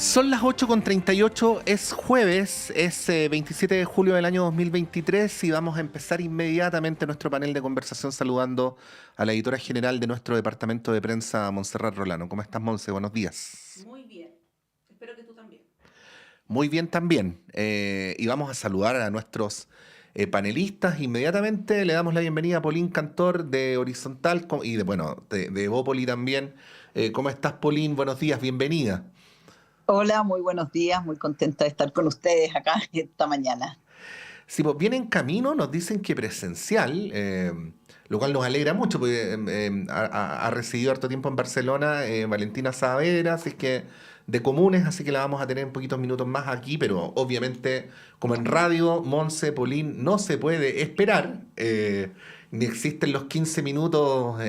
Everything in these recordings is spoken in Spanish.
Son las 8:38, es jueves, es 27 de julio del año 2023 y vamos a empezar inmediatamente nuestro panel de conversación saludando a la editora general de nuestro departamento de prensa, Montserrat Rolano. ¿Cómo estás, Monse? Buenos días. Muy bien. Espero que tú también. Muy bien también. Y vamos a saludar a nuestros panelistas. Inmediatamente le damos la bienvenida a Polín Cantor de Horizontal y de Evópoli también. ¿Cómo estás, Polín? Buenos días, bienvenida. Hola, muy buenos días, muy contenta de estar con ustedes acá esta mañana. Sí, pues viene en camino, nos dicen que presencial, lo cual nos alegra mucho, porque ha residido harto tiempo en Barcelona Valentina Saavedra, así es que de comunes, así que la vamos a tener en poquitos minutos más aquí, pero obviamente, como en radio, Monse, Polín, no se puede esperar, ni existen los 15 minutos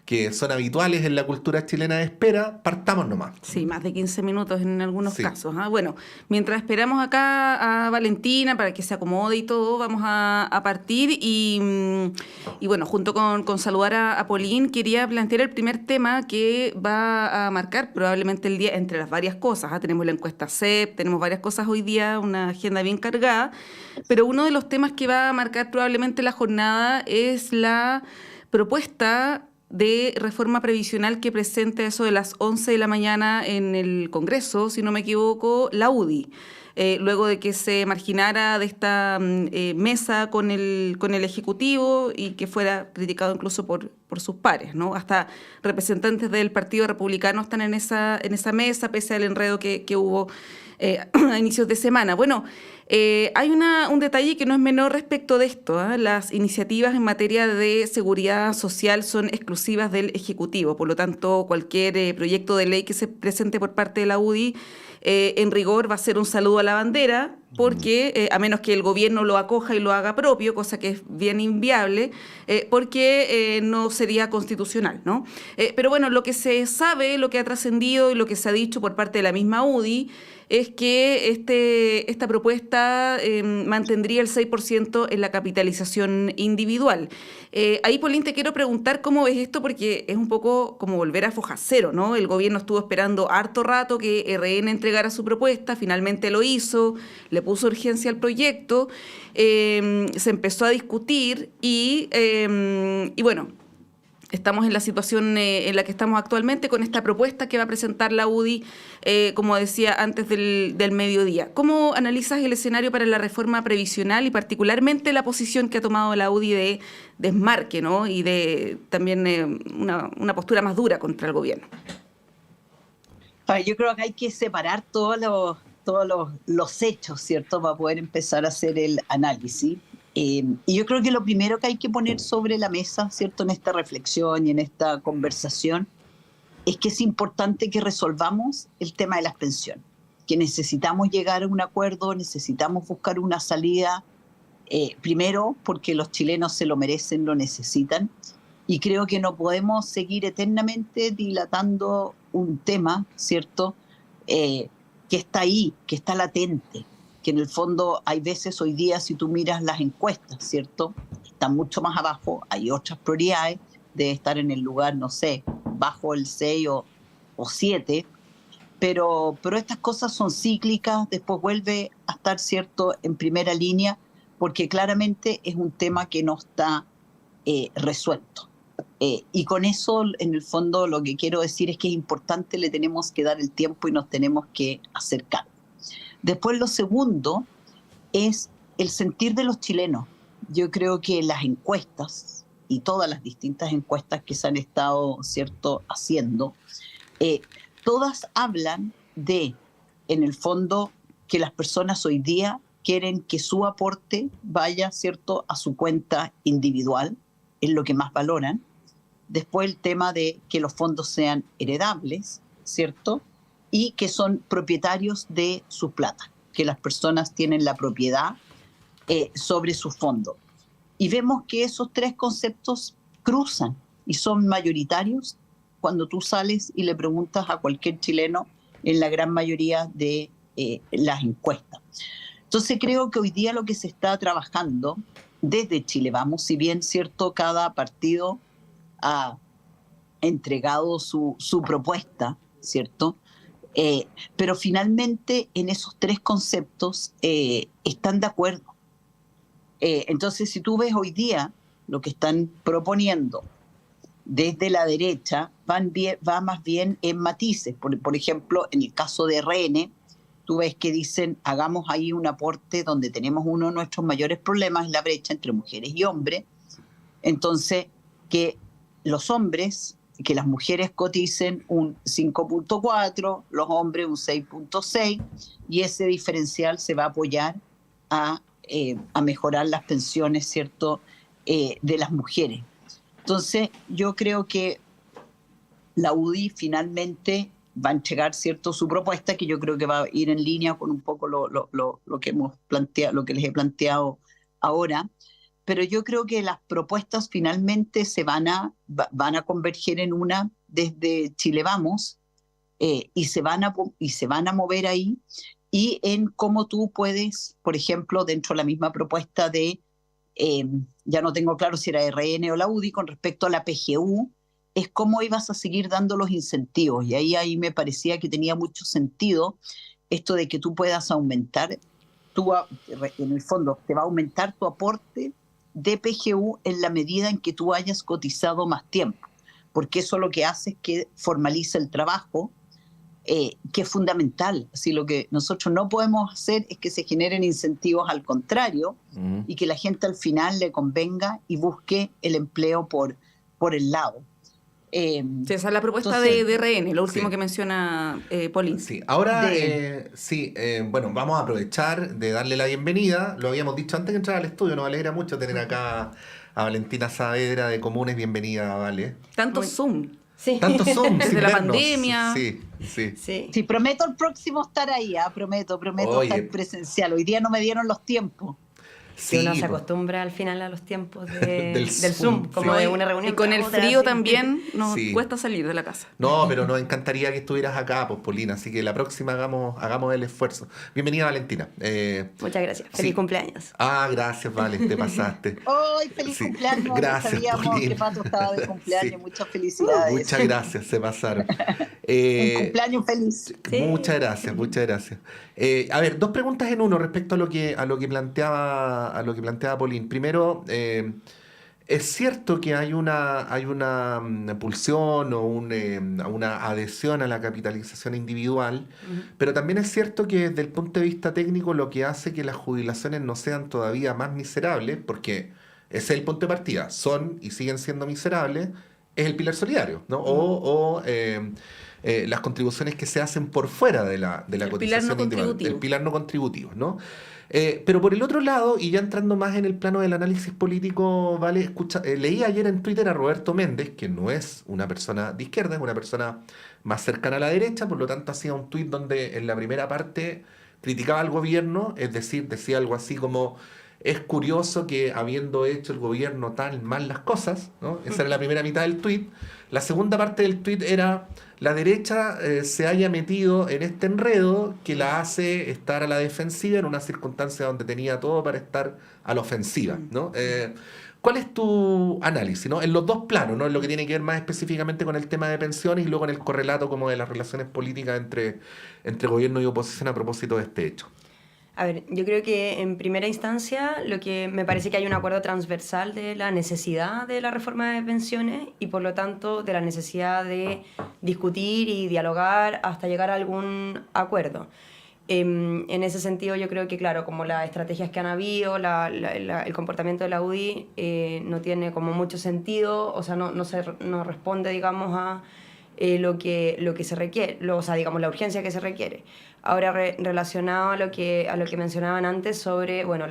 que son habituales en la cultura chilena de espera, partamos nomás. Sí, más de 15 minutos en algunos Sí. casos. Bueno, mientras esperamos acá a Valentina para que se acomode y todo, vamos a partir y bueno, junto con saludar a Polín, quería plantear el primer tema que va a marcar probablemente el día, entre las varias cosas. Tenemos la encuesta CEP, tenemos varias cosas hoy día, una agenda bien cargada, pero uno de los temas que va a marcar probablemente la jornada es la propuesta de reforma previsional que presenta eso de las 11 de la mañana en el Congreso, si no me equivoco, la UDI. Luego de que se marginara de esta mesa con el Ejecutivo y que fuera criticado incluso por sus pares, ¿no? Hasta representantes del Partido Republicano están en esa mesa, pese al enredo que hubo a inicios de semana. Bueno, hay un detalle que no es menor respecto de esto. Las iniciativas en materia de seguridad social son exclusivas del Ejecutivo. Por lo tanto, cualquier proyecto de ley que se presente por parte de la UDI, en rigor va a ser un saludo a la bandera, porque a menos que el gobierno lo acoja y lo haga propio, cosa que es bien inviable, porque no sería constitucional, ¿no? Pero bueno, lo que se sabe, lo que ha trascendido y lo que se ha dicho por parte de la misma UDI es que esta propuesta mantendría el 6% en la capitalización individual. Ahí, Polín, te quiero preguntar cómo ves esto, porque es un poco como volver a foja cero, ¿no? El gobierno estuvo esperando harto rato que RN entregara su propuesta, finalmente lo hizo, le puso urgencia al proyecto, se empezó a discutir y bueno, estamos en la situación en la que estamos actualmente con esta propuesta que va a presentar la UDI, como decía, antes del mediodía. ¿Cómo analizas el escenario para la reforma previsional y particularmente la posición que ha tomado la UDI de desmarque, ¿no? Y de también una postura más dura contra el gobierno? Yo creo que hay que separar todos los hechos, ¿cierto? Para poder empezar a hacer el análisis. Y yo creo que lo primero que hay que poner sobre la mesa, ¿cierto? En esta reflexión y en esta conversación, es que es importante que resolvamos el tema de las pensiones, que necesitamos llegar a un acuerdo, necesitamos buscar una salida, primero porque los chilenos se lo merecen, lo necesitan, y creo que no podemos seguir eternamente dilatando un tema, ¿cierto? Que está ahí, que está latente, que en el fondo hay veces hoy día, si tú miras las encuestas, ¿cierto? Están mucho más abajo, hay otras prioridades, debe estar en el lugar, no sé, bajo el 6 o 7, pero estas cosas son cíclicas, después vuelve a estar, ¿cierto?, en primera línea, porque claramente es un tema que no está resuelto. Y con eso, en el fondo, lo que quiero decir es que es importante, le tenemos que dar el tiempo y nos tenemos que acercar. Después, lo segundo es el sentir de los chilenos. Yo creo que las encuestas y todas las distintas encuestas que se han estado, ¿cierto?, haciendo, todas hablan de, en el fondo, que las personas hoy día quieren que su aporte vaya, ¿cierto?, a su cuenta individual, es lo que más valoran. Después el tema de que los fondos sean heredables, ¿cierto? Y que son propietarios de su plata, que las personas tienen la propiedad sobre sus fondos. Y vemos que esos tres conceptos cruzan y son mayoritarios cuando tú sales y le preguntas a cualquier chileno en la gran mayoría de las encuestas. Entonces creo que hoy día lo que se está trabajando desde Chile Vamos, si bien, ¿cierto?, cada partido ha entregado su propuesta, ¿cierto? Pero finalmente en esos tres conceptos están de acuerdo. Entonces, si tú ves hoy día lo que están proponiendo desde la derecha, va más bien en matices. Por ejemplo, en el caso de RN, tú ves que dicen, hagamos ahí un aporte donde tenemos uno de nuestros mayores problemas, la brecha entre mujeres y hombres. Entonces, que los hombres, que las mujeres coticen un 5.4, los hombres un 6.6, y ese diferencial se va a apoyar a mejorar las pensiones, ¿cierto?, de las mujeres. Entonces, yo creo que la UDI finalmente va a entregar, ¿cierto?, su propuesta, que yo creo que va a ir en línea con un poco lo que hemos planteado, lo que les he planteado ahora. Pero yo creo que las propuestas finalmente van a converger en una desde Chile Vamos, y se van a mover ahí, y en cómo tú puedes, por ejemplo, dentro de la misma propuesta de, ya no tengo claro si era RN o la UDI, con respecto a la PGU, es cómo ibas a seguir dando los incentivos. Y ahí me parecía que tenía mucho sentido esto de que tú puedas aumentar, en el fondo, te va a aumentar tu aporte de PGU en la medida en que tú hayas cotizado más tiempo, porque eso lo que hace es que formaliza el trabajo, que es fundamental. Así, lo que nosotros no podemos hacer es que se generen incentivos al contrario, y que la gente al final le convenga y busque el empleo por el lado. Sí, esa es la propuesta de RN, lo último que menciona Pauline. Sí, ahora bueno, vamos a aprovechar de darle la bienvenida. Lo habíamos dicho antes de entrar al estudio, nos alegra mucho tener acá a Valentina Saavedra de Comunes. Bienvenida, Vale. Tanto Zoom. Sí. Tanto Zoom, desde la pandemia. Sí, prometo el próximo estar ahí, prometo estar presencial. Hoy día no me dieron los tiempos. Sí, uno se acostumbra al final a los tiempos del Zoom, como de una reunión. Y con el frío también nos cuesta salir de la casa. No, pero nos encantaría que estuvieras acá, pues, Paulina, así que la próxima hagamos el esfuerzo. Bienvenida, Valentina. Muchas gracias. Feliz cumpleaños. Gracias, Vale, te pasaste. ¡Ay, feliz cumpleaños! Gracias, sabíamos Paulina. que Pato estaba de cumpleaños. Muchas felicidades. Muchas gracias, se pasaron. Un cumpleaños feliz. Muchas gracias, muchas gracias. A ver, dos preguntas en uno respecto a lo que planteaba Pauline. Primero, es cierto que hay una pulsión o una adhesión a la capitalización individual, pero también es cierto que desde el punto de vista técnico lo que hace que las jubilaciones no sean todavía más miserables, porque ese es el punto de partida, son y siguen siendo miserables, es el pilar solidario, ¿no? O las contribuciones que se hacen por fuera de la cotización individual, el pilar no contributivo, ¿no? Pero por el otro lado, y ya entrando más en el plano del análisis político, Vale, leí ayer en Twitter a Roberto Méndez, que no es una persona de izquierda, es una persona más cercana a la derecha, por lo tanto hacía un tuit donde en la primera parte criticaba al gobierno, es decir, decía algo así como: es curioso que habiendo hecho el gobierno tan mal las cosas, ¿no? Esa era la primera mitad del tuit. La segunda parte del tuit era: la derecha se haya metido en este enredo que la hace estar a la defensiva en una circunstancia donde tenía todo para estar a la ofensiva, ¿no? ¿Cuál es tu análisis, ¿no? En los dos planos, ¿no? En lo que tiene que ver más específicamente con el tema de pensiones y luego en el correlato como de las relaciones políticas entre gobierno y oposición a propósito de este hecho. A ver, yo creo que en primera instancia lo que me parece que hay un acuerdo transversal de la necesidad de la reforma de pensiones y por lo tanto de la necesidad de discutir y dialogar hasta llegar a algún acuerdo. En ese sentido yo creo que, claro, como las estrategias que han habido, el comportamiento de la UDI no tiene como mucho sentido, o sea, no responde, digamos, a lo que se requiere, o sea, digamos, la urgencia que se requiere. Ahora, relacionado a lo que mencionaban antes sobre, bueno,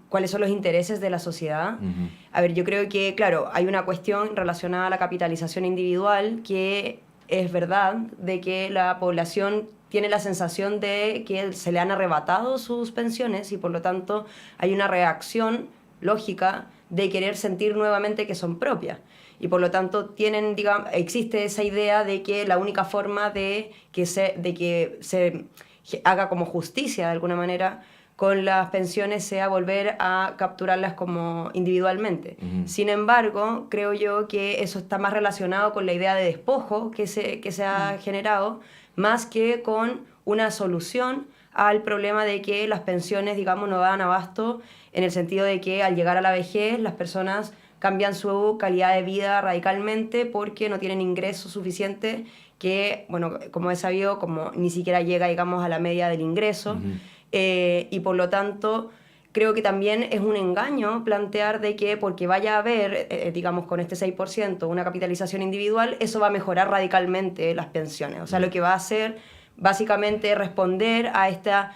cuáles son los intereses de la sociedad. Uh-huh. A ver, yo creo que, claro, hay una cuestión relacionada a la capitalización individual, que es verdad de que la población tiene la sensación de que se le han arrebatado sus pensiones y por lo tanto hay una reacción lógica de querer sentir nuevamente que son propias. Y por lo tanto existe esa idea de que la única forma de que se haga como justicia de alguna manera con las pensiones sea volver a capturarlas como individualmente. Sin embargo, creo yo que eso está más relacionado con la idea de despojo que se ha generado, más que con una solución al problema de que las pensiones, digamos, no dan abasto, en el sentido de que al llegar a la vejez las personas cambian su calidad de vida radicalmente porque no tienen ingresos suficientes que, bueno, como he sabido, como ni siquiera llega, digamos, a la media del ingreso. Y por lo tanto, creo que también es un engaño plantear de que porque vaya a haber, digamos, con este 6%, una capitalización individual, eso va a mejorar radicalmente las pensiones. O sea, lo que va a hacer básicamente es responder a esta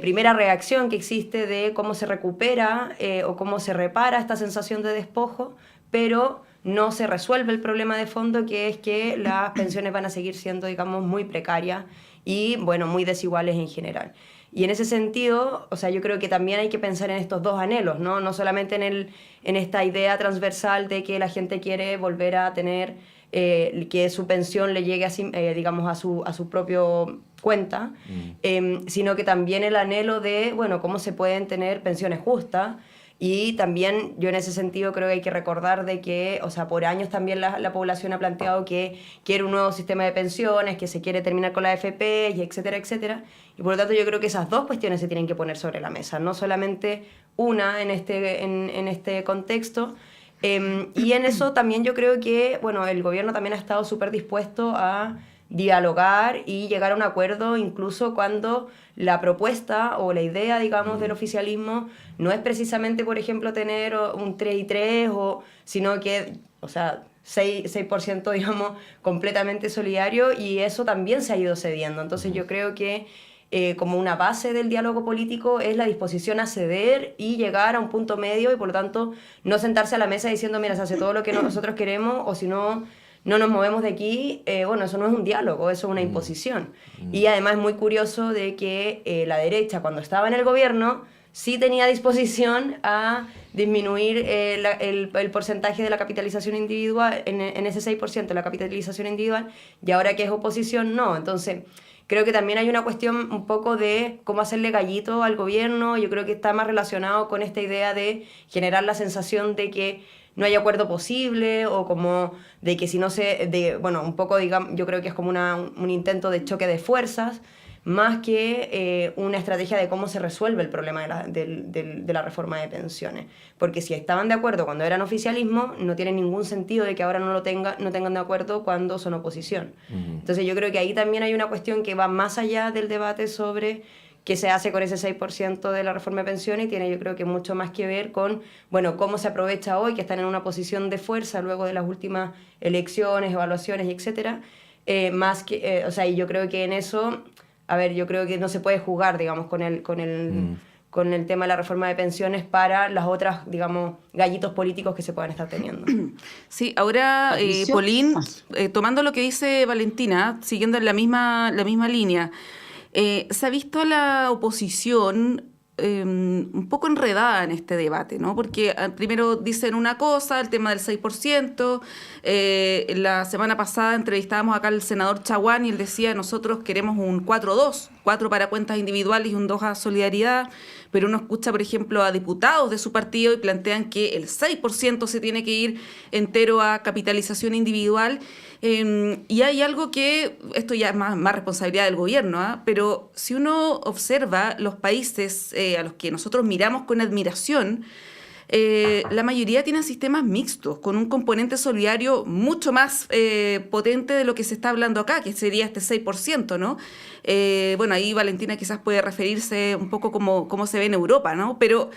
primera reacción que existe de cómo se recupera o cómo se repara esta sensación de despojo, pero no se resuelve el problema de fondo, que es que las pensiones van a seguir siendo, digamos, muy precarias y, bueno, muy desiguales en general. Y en ese sentido, o sea, yo creo que también hay que pensar en estos dos anhelos, ¿no? No solamente en esta idea transversal de que la gente quiere volver a tener, que su pensión le llegue digamos, a su propio cuenta, sino que también el anhelo de, bueno, cómo se pueden tener pensiones justas. Y también yo en ese sentido creo que hay que recordar de que, o sea, por años también la población ha planteado que quiere un nuevo sistema de pensiones, que se quiere terminar con la AFP, y etcétera, etcétera. Y por lo tanto yo creo que esas dos cuestiones se tienen que poner sobre la mesa, no solamente una en este contexto. Y en eso también yo creo que, bueno, el gobierno también ha estado súper dispuesto a dialogar y llegar a un acuerdo incluso cuando la propuesta o la idea, digamos, del oficialismo no es precisamente, por ejemplo, tener un 3 y 3, sino que, o sea, 6%, digamos, completamente solidario, y eso también se ha ido cediendo. Entonces yo creo que como una base del diálogo político es la disposición a ceder y llegar a un punto medio, y por lo tanto no sentarse a la mesa diciendo, mira, se hace todo lo que nosotros queremos, o si no nos movemos de aquí. Bueno, eso no es un diálogo, eso es una imposición. Y además es muy curioso de que la derecha, cuando estaba en el gobierno, sí tenía disposición a disminuir el porcentaje de la capitalización individual, en ese 6% de la capitalización individual, y ahora que es oposición, no. Entonces, creo que también hay una cuestión un poco de cómo hacerle gallito al gobierno. Yo creo que está más relacionado con esta idea de generar la sensación de que no hay acuerdo posible, o como de que si no bueno, un poco, digamos, yo creo que es como un intento de choque de fuerzas, más que una estrategia de cómo se resuelve el problema de la reforma de pensiones. Porque si estaban de acuerdo cuando eran oficialismo, no tiene ningún sentido de que ahora no tengan de acuerdo cuando son oposición. Entonces yo creo que ahí también hay una cuestión que va más allá del debate sobre qué se hace con ese 6% de la reforma de pensiones, y tiene, yo creo, que mucho más que ver con, bueno, cómo se aprovecha hoy que están en una posición de fuerza luego de las últimas elecciones, evaluaciones, etcétera, más que, o sea, y yo creo que en eso, a ver, yo creo que no se puede jugar, digamos, con el tema de la reforma de pensiones para las otras, digamos, gallitos políticos que se puedan estar teniendo. Sí, ahora, Polín, tomando lo que dice Valentina, siguiendo en la misma línea, se ha visto a la oposición un poco enredada en este debate, ¿no? Porque primero dicen una cosa, el tema del 6%, la semana pasada entrevistábamos acá al senador Chaguán y él decía, nosotros queremos un 4-2, 4 para cuentas individuales y un 2 a solidaridad, pero uno escucha, por ejemplo, a diputados de su partido y plantean que el 6% se tiene que ir entero a capitalización individual. Y hay algo que, esto ya es más responsabilidad del gobierno, pero si uno observa los países a los que nosotros miramos con admiración, la mayoría tienen sistemas mixtos, con un componente solidario mucho más potente de lo que se está hablando acá, que sería este 6%, ¿no? Bueno, ahí Valentina quizás puede referirse un poco cómo se ve en Europa, ¿no? Pero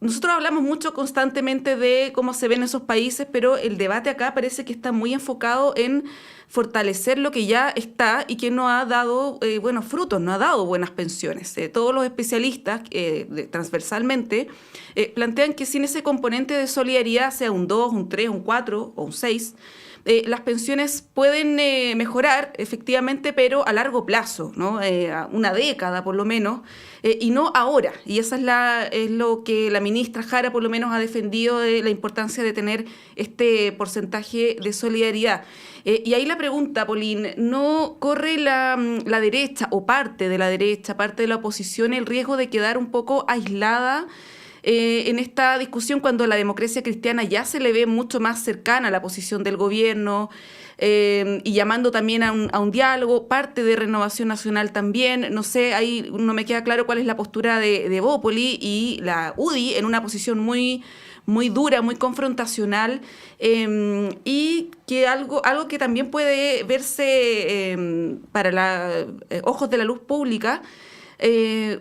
nosotros hablamos mucho constantemente de cómo se ven esos países, pero el debate acá parece que está muy enfocado en fortalecer lo que ya está y que no ha dado buenos frutos, no ha dado buenas pensiones. Todos los especialistas, transversalmente, plantean que sin ese componente de solidaridad, sea un 2, un 3, un 4 o un 6, las pensiones pueden mejorar, efectivamente, pero a largo plazo, ¿no? A una década por lo menos, y no ahora. Y esa es lo que la ministra Jara por lo menos ha defendido, de la importancia de tener este porcentaje de solidaridad. Y ahí la pregunta, Pauline, ¿no corre la derecha o parte de la derecha, parte de la oposición, el riesgo de quedar un poco aislada en esta discusión cuando la democracia cristiana ya se le ve mucho más cercana a la posición del gobierno, y llamando también a un diálogo, parte de Renovación Nacional también? No sé, ahí no me queda claro cuál es la postura de Bópoli y la UDI en una posición muy dura, muy confrontacional, y que algo que también puede verse para ojos de la luz pública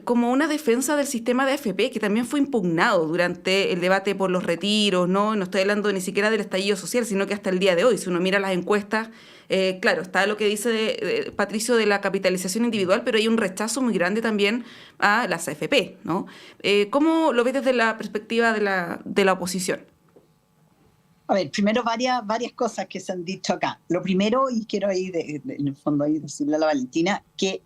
como una defensa del sistema de AFP, que también fue impugnado durante el debate por los retiros, ¿no? No estoy hablando ni siquiera del estallido social, sino que hasta el día de hoy, si uno mira las encuestas, claro, está lo que dice Patricio de la capitalización individual, pero hay un rechazo muy grande también a las AFP, ¿no? ¿Cómo lo ves desde la perspectiva de la oposición? A ver, primero varias cosas que se han dicho acá. Lo primero, y quiero ahí, en el fondo, ahí decirle a la Valentina, que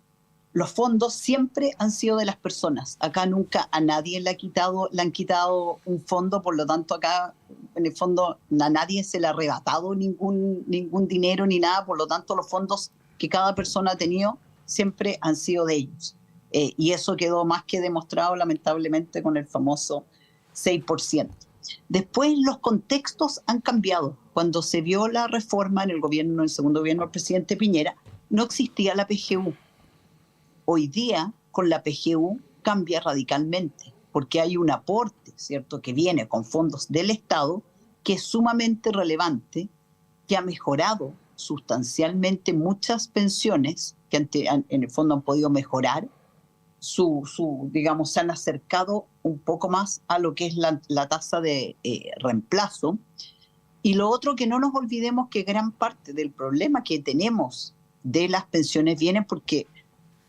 los fondos siempre han sido de las personas. Acá nunca a nadie le han quitado un fondo, por lo tanto acá en el fondo a nadie se le ha arrebatado ningún dinero ni nada, por lo tanto los fondos que cada persona ha tenido siempre han sido de ellos. Y eso quedó más que demostrado lamentablemente con el famoso 6%. Después los contextos han cambiado. Cuando se vio la reforma en el segundo gobierno del presidente Piñera, no existía la PGU. Hoy día, con la PGU, cambia radicalmente, porque hay un aporte, ¿cierto?, que viene con fondos del Estado, que es sumamente relevante, que ha mejorado sustancialmente muchas pensiones, que en el fondo han podido mejorar, digamos, se han acercado un poco más a lo que es la tasa de reemplazo. Y lo otro, que no nos olvidemos que gran parte del problema que tenemos de las pensiones viene porque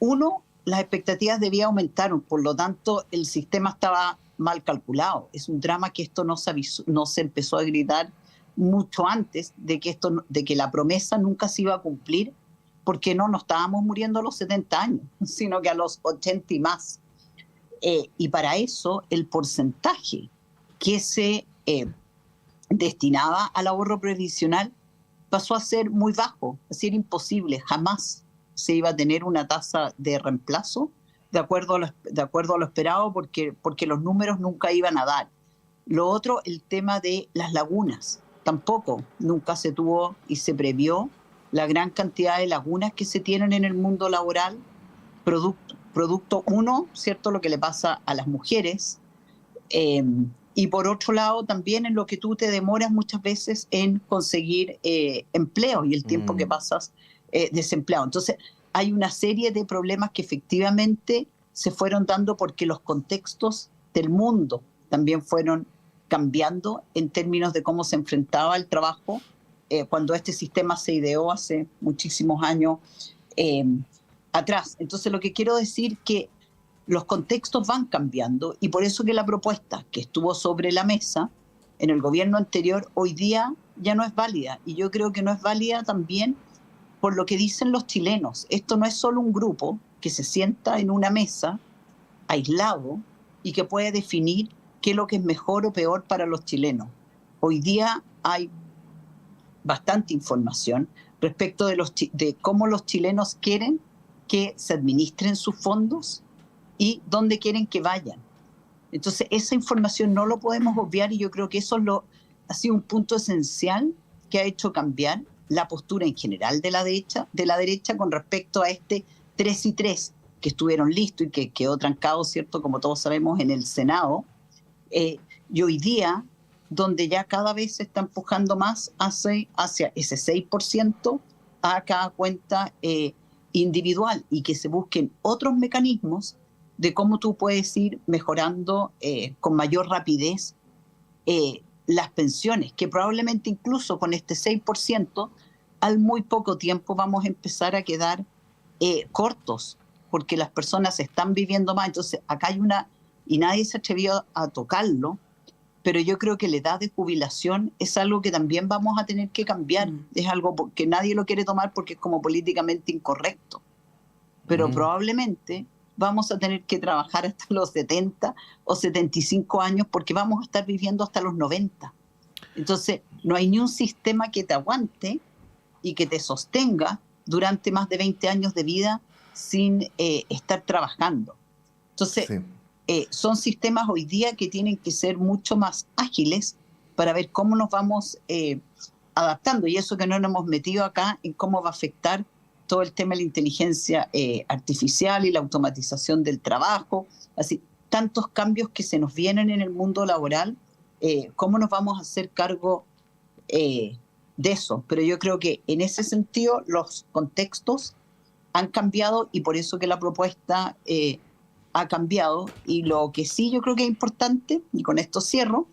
uno, las expectativas de vida aumentaron, por lo tanto el sistema estaba mal calculado. Es un drama que esto no se empezó a gritar mucho antes de que la promesa nunca se iba a cumplir, porque no nos estábamos muriendo a los 70 años, sino que a los 80 y más. Y para eso el porcentaje que se destinaba al ahorro previsional pasó a ser muy bajo, es decir, imposible, jamás se iba a tener una tasa de reemplazo de acuerdo a lo esperado, porque los números nunca iban a dar. Lo otro, el tema de las lagunas, tampoco nunca se tuvo y se previó la gran cantidad de lagunas que se tienen en el mundo laboral, producto uno, ¿cierto?, lo que le pasa a las mujeres, y por otro lado también en lo que tú te demoras muchas veces en conseguir empleo y el tiempo que pasas desempleado. Entonces, hay una serie de problemas que efectivamente se fueron dando porque los contextos del mundo también fueron cambiando en términos de cómo se enfrentaba el trabajo cuando este sistema se ideó hace muchísimos años atrás. Entonces, lo que quiero decir que los contextos van cambiando, y por eso que la propuesta que estuvo sobre la mesa en el gobierno anterior hoy día ya no es válida. Y yo creo que no es válida también por lo que dicen los chilenos. Esto no es solo un grupo que se sienta en una mesa aislado y que puede definir qué es lo que es mejor o peor para los chilenos. Hoy día hay bastante información respecto de cómo los chilenos quieren que se administren sus fondos y dónde quieren que vayan. Entonces, esa información no lo podemos obviar, y yo creo que eso ha sido un punto esencial que ha hecho cambiar la postura en general de la derecha con respecto a este 3 y 3 que estuvieron listos y que quedó trancado, ¿cierto?, como todos sabemos, en el Senado. Y hoy día, donde ya cada vez se está empujando más hacia ese 6% a cada cuenta individual, y que se busquen otros mecanismos de cómo tú puedes ir mejorando con mayor rapidez las pensiones, que probablemente incluso con este 6%, al muy poco tiempo vamos a empezar a quedar cortos, porque las personas están viviendo más. Entonces, acá hay y nadie se atrevió a tocarlo, pero yo creo que la edad de jubilación es algo que también vamos a tener que cambiar. Es algo que nadie lo quiere tomar porque es como políticamente incorrecto, pero probablemente vamos a tener que trabajar hasta los 70 o 75 años porque vamos a estar viviendo hasta los 90. Entonces, no hay ni un sistema que te aguante y que te sostenga durante más de 20 años de vida sin estar trabajando. Entonces, son sistemas hoy día que tienen que ser mucho más ágiles para ver cómo nos vamos adaptando. Y eso que no nos hemos metido acá en cómo va a afectar todo el tema de la inteligencia artificial y la automatización del trabajo. Así, tantos cambios que se nos vienen en el mundo laboral, cómo nos vamos a hacer cargo de eso. Pero yo creo que en ese sentido los contextos han cambiado y por eso que la propuesta ha cambiado. Y lo que sí yo creo que es importante, y con esto cierro,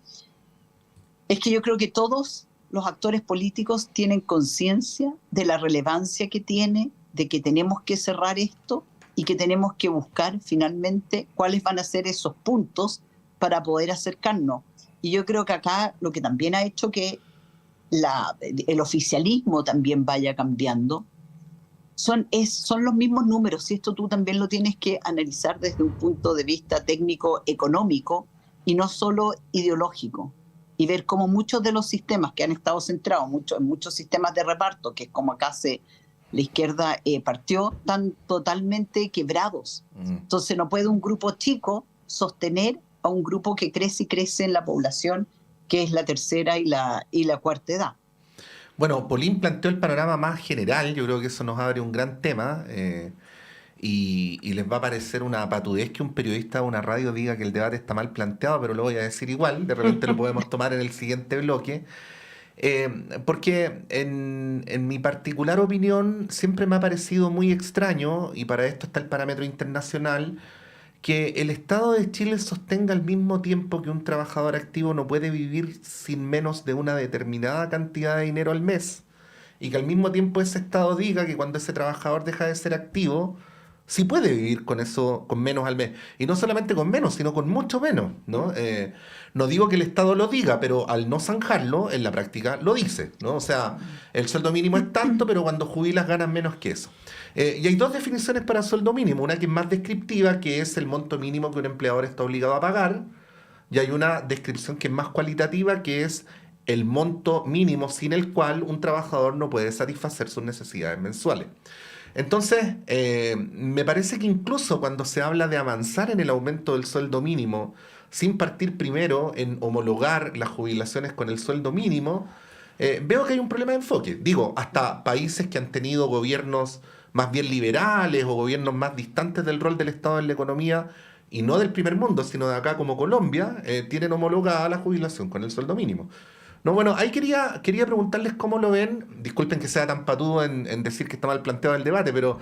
es que yo creo que todos los actores políticos tienen conciencia de la relevancia que tiene, de que tenemos que cerrar esto y que tenemos que buscar finalmente cuáles van a ser esos puntos para poder acercarnos. Y yo creo que acá lo que también ha hecho que el oficialismo también vaya cambiando son los mismos números, y esto tú también lo tienes que analizar desde un punto de vista técnico, económico y no solo ideológico, y ver cómo muchos de los sistemas que han estado centrados en muchos sistemas de reparto, que es como acá la izquierda partió, están totalmente quebrados. Entonces no puede un grupo chico sostener a un grupo que crece y crece en la población, que es la tercera y la cuarta edad. Bueno, Polín planteó el panorama más general. Yo creo que eso nos abre un gran tema y les va a parecer una patudez que un periodista de una radio diga que el debate está mal planteado, pero lo voy a decir igual. De repente lo podemos tomar en el siguiente bloque. Porque en mi particular opinión siempre me ha parecido muy extraño, y para esto está el parámetro internacional, que el Estado de Chile sostenga al mismo tiempo que un trabajador activo no puede vivir sin menos de una determinada cantidad de dinero al mes, y que al mismo tiempo ese Estado diga que cuando ese trabajador deja de ser activo, sí puede vivir con eso, con menos al mes. Y no solamente con menos, sino con mucho menos, ¿no? No digo que el Estado lo diga, pero al no zanjarlo, en la práctica lo dice, ¿no? O sea, el sueldo mínimo es tanto, pero cuando jubilas ganas menos que eso. Y hay dos definiciones para sueldo mínimo. Una que es más descriptiva, que es el monto mínimo que un empleador está obligado a pagar. Y hay una descripción que es más cualitativa, que es el monto mínimo sin el cual un trabajador no puede satisfacer sus necesidades mensuales. Entonces, me parece que incluso cuando se habla de avanzar en el aumento del sueldo mínimo, sin partir primero en homologar las jubilaciones con el sueldo mínimo, veo que hay un problema de enfoque. Digo, hasta países que han tenido gobiernos más bien liberales o gobiernos más distantes del rol del Estado en la economía, y no del primer mundo, sino de acá como Colombia, tienen homologada la jubilación con el sueldo mínimo. No, bueno, ahí quería preguntarles cómo lo ven. Disculpen que sea tan patudo en decir que está mal planteado el debate, pero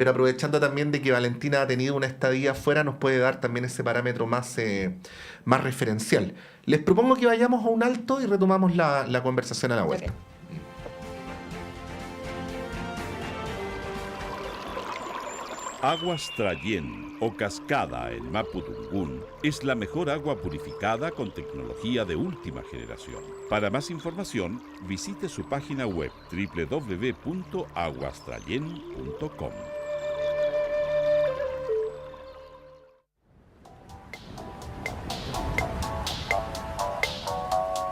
aprovechando también de que Valentina ha tenido una estadía afuera, nos puede dar también ese parámetro más referencial. Les propongo que vayamos a un alto y retomamos la conversación a la vuelta. Okay. Aguas Trayén o Cascada en Mapudungún es la mejor agua purificada con tecnología de última generación. Para más información, visite su página web www.aguastrayen.com.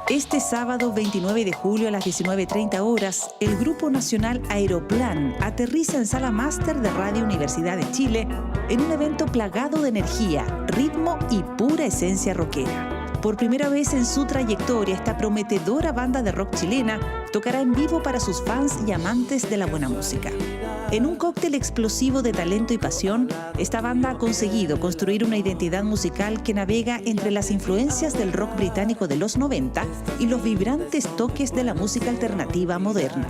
Este sábado 29 de julio a las 19:30 horas, el Grupo Nacional Aeroplan aterriza en Sala Máster de Radio Universidad de Chile en un evento plagado de energía, ritmo y pura esencia rockera. Por primera vez en su trayectoria, esta prometedora banda de rock chilena tocará en vivo para sus fans y amantes de la buena música. En un cóctel explosivo de talento y pasión, esta banda ha conseguido construir una identidad musical que navega entre las influencias del rock británico de los 90 y los vibrantes toques de la música alternativa moderna.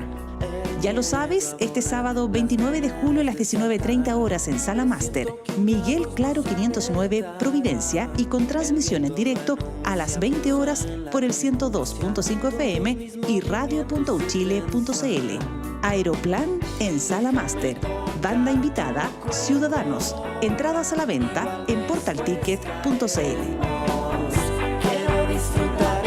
Ya lo sabes, este sábado 29 de julio a las 19:30 horas en Sala Máster, Miguel Claro 509, Providencia, y con transmisión en directo a las 20 horas por el 102.5 FM y radio.uchile.cl. Aeroplan en Sala Máster. Banda invitada, Ciudadanos. Entradas a la venta en portalticket.cl. Quiero disfrutar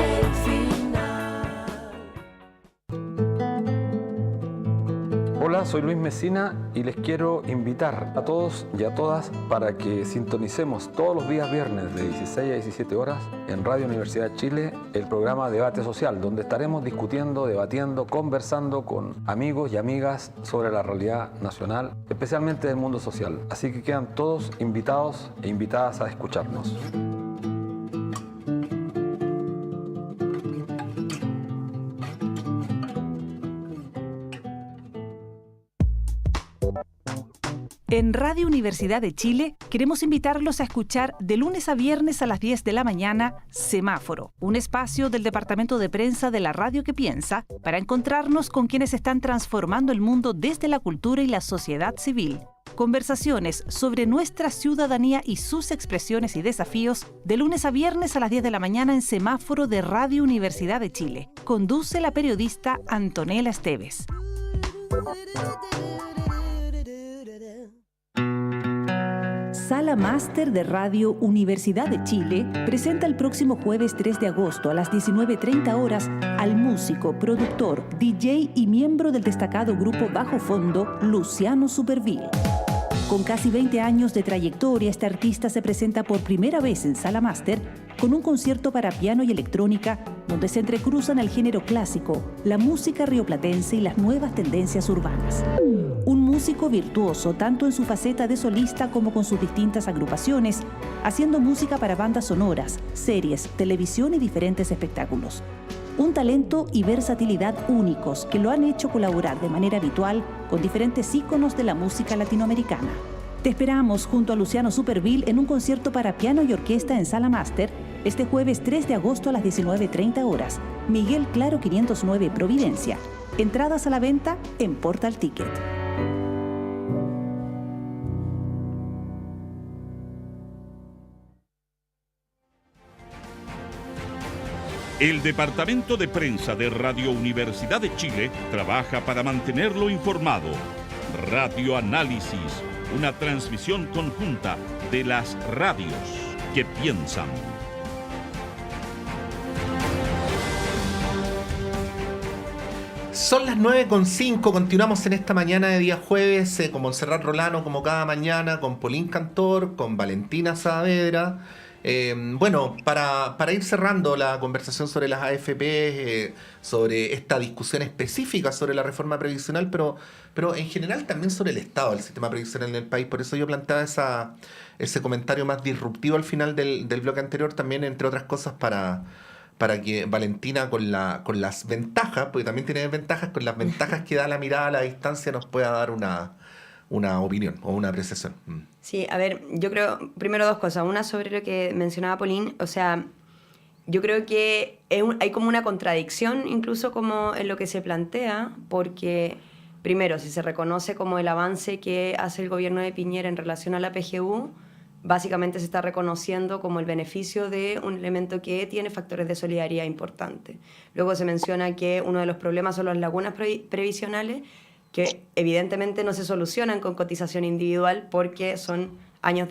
soy Luis Mesina y les quiero invitar a todos y a todas para que sintonicemos todos los días viernes de 16 a 17 horas en Radio Universidad de Chile el programa Debate Social, donde estaremos discutiendo, debatiendo, conversando con amigos y amigas sobre la realidad nacional, especialmente del mundo social. Así que quedan todos invitados e invitadas a escucharnos. En Radio Universidad de Chile queremos invitarlos a escuchar de lunes a viernes a las 10 de la mañana Semáforo, un espacio del Departamento de Prensa de la Radio que Piensa para encontrarnos con quienes están transformando el mundo desde la cultura y la sociedad civil. Conversaciones sobre nuestra ciudadanía y sus expresiones y desafíos de lunes a viernes a las 10 de la mañana en Semáforo de Radio Universidad de Chile. Conduce la periodista Antonella Esteves. Sala Máster de Radio Universidad de Chile presenta el próximo jueves 3 de agosto a las 19:30 horas al músico, productor, DJ y miembro del destacado grupo Bajo Fondo, Luciano Superville. Con casi 20 años de trayectoria, este artista se presenta por primera vez en Sala Máster con un concierto para piano y electrónica donde se entrecruzan el género clásico, la música rioplatense y las nuevas tendencias urbanas. Un músico virtuoso tanto en su faceta de solista como con sus distintas agrupaciones, haciendo música para bandas sonoras, series, televisión y diferentes espectáculos. Un talento y versatilidad únicos que lo han hecho colaborar de manera habitual con diferentes íconos de la música latinoamericana. Te esperamos junto a Luciano Superville en un concierto para piano y orquesta en Sala Máster este jueves 3 de agosto a las 19:30 horas. Miguel Claro 509 Providencia. Entradas a la venta en Portal Ticket. El Departamento de Prensa de Radio Universidad de Chile trabaja para mantenerlo informado. Radio Análisis, una transmisión conjunta de las radios que piensan. Son las 9:05, continuamos en esta mañana de día jueves con Montserrat Rolano como cada mañana, con Polín Cantor, con Valentina Saavedra. Bueno, para ir cerrando la conversación sobre las AFP, sobre esta discusión específica sobre la reforma previsional, pero en general también sobre el estado del sistema previsional en el país. Por eso yo planteaba ese comentario más disruptivo al final del bloque anterior, también entre otras cosas para que Valentina con las ventajas, porque también tiene desventajas, con las ventajas que da la mirada a la distancia nos pueda dar una opinión o una apreciación. Sí, a ver, yo creo, primero dos cosas. Una sobre lo que mencionaba Pauline, o sea, yo creo que hay como una contradicción incluso como en lo que se plantea, porque primero, si se reconoce como el avance que hace el gobierno de Piñera en relación a la PGU, básicamente se está reconociendo como el beneficio de un elemento que tiene factores de solidaridad importantes. Luego se menciona que uno de los problemas son las lagunas previsionales, que evidentemente no se solucionan con cotización individual porque son años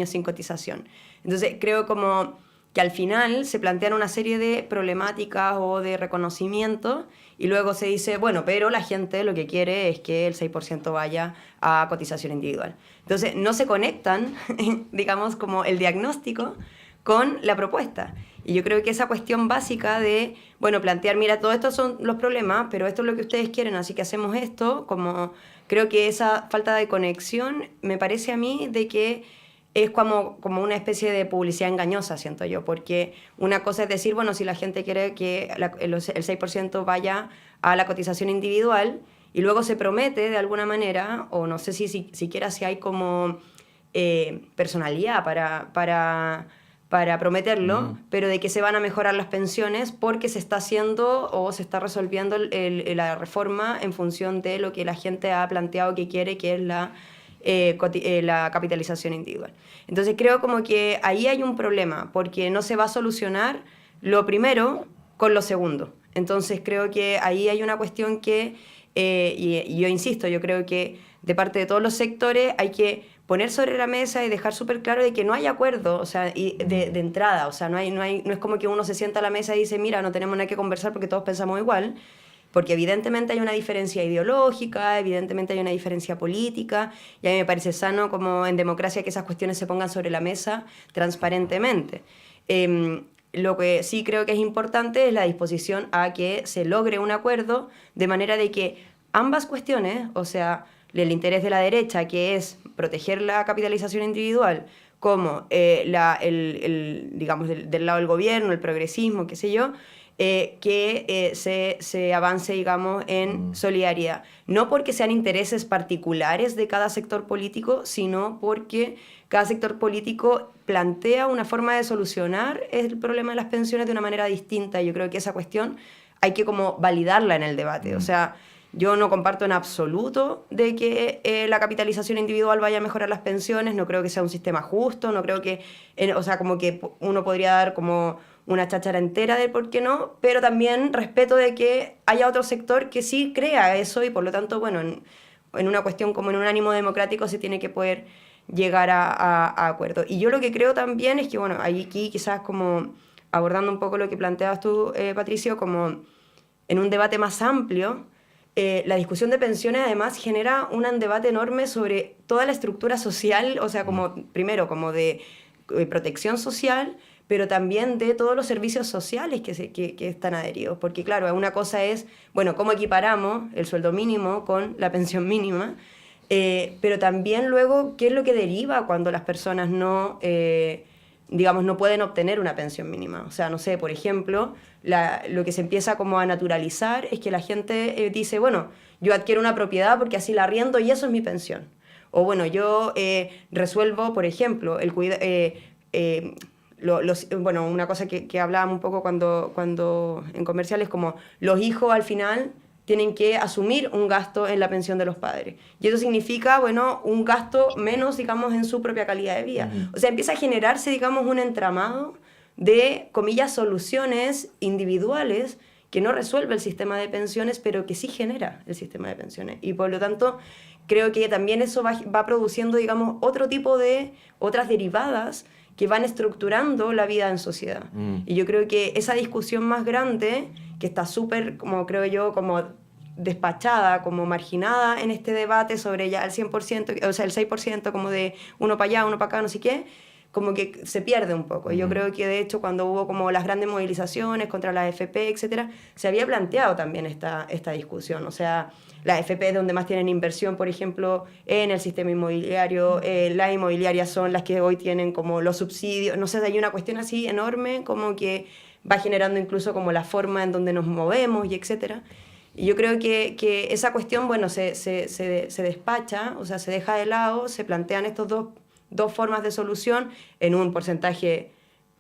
sin cotización. Entonces creo como que al final se plantean una serie de problemáticas o de reconocimiento y luego se dice, bueno, pero la gente lo que quiere es que el 6% vaya a cotización individual. Entonces no se conectan, digamos, como el diagnóstico con la propuesta. Y yo creo que esa cuestión básica de, bueno, plantear, mira, todos estos son los problemas, pero esto es lo que ustedes quieren, así que hacemos esto, como creo que esa falta de conexión me parece a mí de que es como una especie de publicidad engañosa, siento yo, porque una cosa es decir, bueno, si la gente quiere que el 6% vaya a la cotización individual y luego se promete de alguna manera, o no sé si siquiera si hay como personalidad para prometerlo, pero de que se van a mejorar las pensiones porque se está haciendo o se está resolviendo la reforma en función de lo que la gente ha planteado que quiere, que es la capitalización individual. Entonces creo como que ahí hay un problema, porque no se va a solucionar lo primero con lo segundo. Entonces creo que ahí hay una cuestión que, y yo insisto, yo creo que de parte de todos los sectores hay que poner sobre la mesa y dejar súper claro de que no hay acuerdo, o sea, de entrada, o sea, no es como que uno se sienta a la mesa y dice, mira, no tenemos nada que conversar porque todos pensamos igual, porque evidentemente hay una diferencia ideológica, evidentemente hay una diferencia política, y a mí me parece sano como en democracia que esas cuestiones se pongan sobre la mesa transparentemente. Lo que sí creo que es importante es la disposición a que se logre un acuerdo de manera de que ambas cuestiones, o sea, el interés de la derecha, que es proteger la capitalización individual, como digamos, del lado del gobierno, el progresismo, qué sé yo, que se avance, digamos, en solidaridad. No porque sean intereses particulares de cada sector político, sino porque cada sector político plantea una forma de solucionar el problema de las pensiones de una manera distinta. Yo creo que esa cuestión hay que como validarla en el debate. O sea, yo no comparto en absoluto de que la capitalización individual vaya a mejorar las pensiones, no creo que sea un sistema justo, no creo que, o sea, como que uno podría dar como una cháchara entera de por qué no, pero también respeto de que haya otro sector que sí crea eso y por lo tanto, bueno, en una cuestión como en un ánimo democrático se tiene que poder llegar a acuerdo. Y yo lo que creo también es que, bueno, aquí quizás como abordando un poco lo que planteabas tú, Patricio, como en un debate más amplio, la discusión de pensiones además genera un debate enorme sobre toda la estructura social, o sea, como primero como de protección social, pero también de todos los servicios sociales que están adheridos. Porque claro, una cosa es, bueno, cómo equiparamos el sueldo mínimo con la pensión mínima, pero también luego qué es lo que deriva cuando las personas no, digamos, no pueden obtener una pensión mínima. O sea, no sé, por ejemplo, lo que se empieza como a naturalizar es que la gente dice, bueno, yo adquiero una propiedad porque así la arriendo y eso es mi pensión. O bueno, yo resuelvo, por ejemplo, el bueno, una cosa que hablábamos un poco cuando en comerciales, como los hijos al final tienen que asumir un gasto en la pensión de los padres. Y eso significa, bueno, un gasto menos, digamos, en su propia calidad de vida. O sea, empieza a generarse, digamos, un entramado de, comillas, soluciones individuales que no resuelve el sistema de pensiones, pero que sí genera el sistema de pensiones. Y por lo tanto, creo que también eso va produciendo, digamos, otro tipo de otras derivadas que van estructurando la vida en sociedad. Y yo creo que esa discusión más grande, que está súper, como creo yo, como despachada, como marginada en este debate sobre ya el 100%, o sea, el 6%, como de uno para allá, uno para acá, no sé qué, como que se pierde un poco. Yo creo que, de hecho, cuando hubo como las grandes movilizaciones contra la AFP, etcétera, se había planteado también esta discusión. O sea, las AFP es donde más tienen inversión, por ejemplo, en el sistema inmobiliario. Las inmobiliarias son las que hoy tienen como los subsidios. No sé, hay una cuestión así enorme como que va generando incluso como la forma en donde nos movemos y etcétera. Y yo creo que esa cuestión, bueno, se despacha, o sea, se deja de lado, se plantean estos dos formas de solución en un porcentaje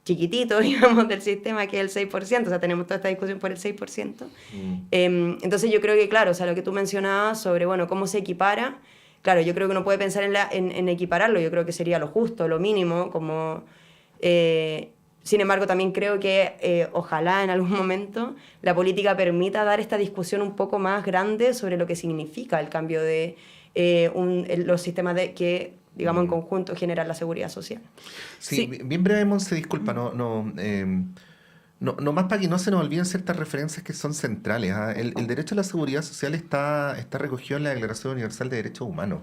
chiquitito, digamos, del sistema, que es el 6%, o sea, tenemos toda esta discusión por el 6%. Entonces yo creo que, claro, o sea, lo que tú mencionabas sobre, bueno, cómo se equipara, claro, yo creo que uno puede pensar en equipararlo, yo creo que sería lo justo, lo mínimo, como... sin embargo, también creo que ojalá en algún momento la política permita dar esta discusión un poco más grande sobre lo que significa el cambio de los sistemas que, digamos, en conjunto generan la seguridad social. Sí, bien breve, Monse, disculpa, no más para que no se nos olviden ciertas referencias que son centrales. El derecho a la seguridad social está recogido en la Declaración Universal de Derechos Humanos.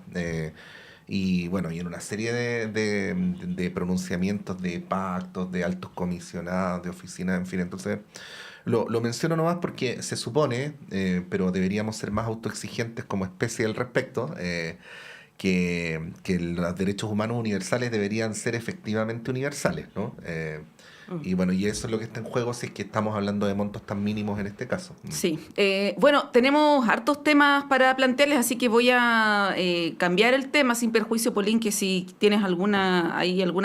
Y bueno, y en una serie de pronunciamientos, de pactos, de altos comisionados, de oficinas, en fin. Entonces, lo menciono nomás porque se supone, pero deberíamos ser más autoexigentes como especie al respecto, que los derechos humanos universales deberían ser efectivamente universales, ¿no? Y bueno, y eso es lo que está en juego si es que estamos hablando de montos tan mínimos en este caso. Sí. Bueno, tenemos hartos temas para plantearles, así que voy a cambiar el tema sin perjuicio, Polín, que si tienes alguna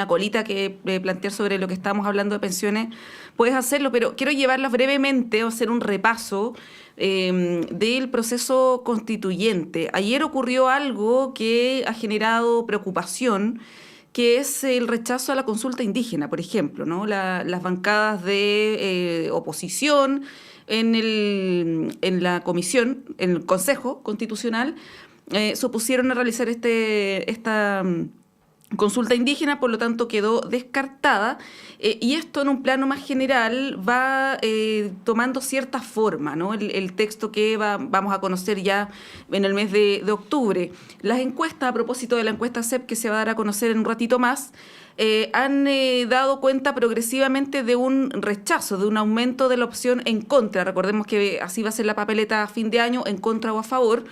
colita que plantear sobre lo que estábamos hablando de pensiones, puedes hacerlo, pero quiero llevarlas brevemente o hacer un repaso del proceso constituyente. Ayer ocurrió algo que ha generado preocupación, que es el rechazo a la consulta indígena, por ejemplo, ¿no? Las bancadas de oposición en la comisión, en el Consejo Constitucional, se opusieron a realizar esta consulta indígena, por lo tanto quedó descartada, y esto en un plano más general va tomando cierta forma, ¿no? El texto que vamos a conocer ya en el mes de octubre. Las encuestas, a propósito de la encuesta CEP que se va a dar a conocer en un ratito más, han dado cuenta progresivamente de un rechazo, de un aumento de la opción en contra. Recordemos que así va a ser la papeleta a fin de año, en contra o a favor.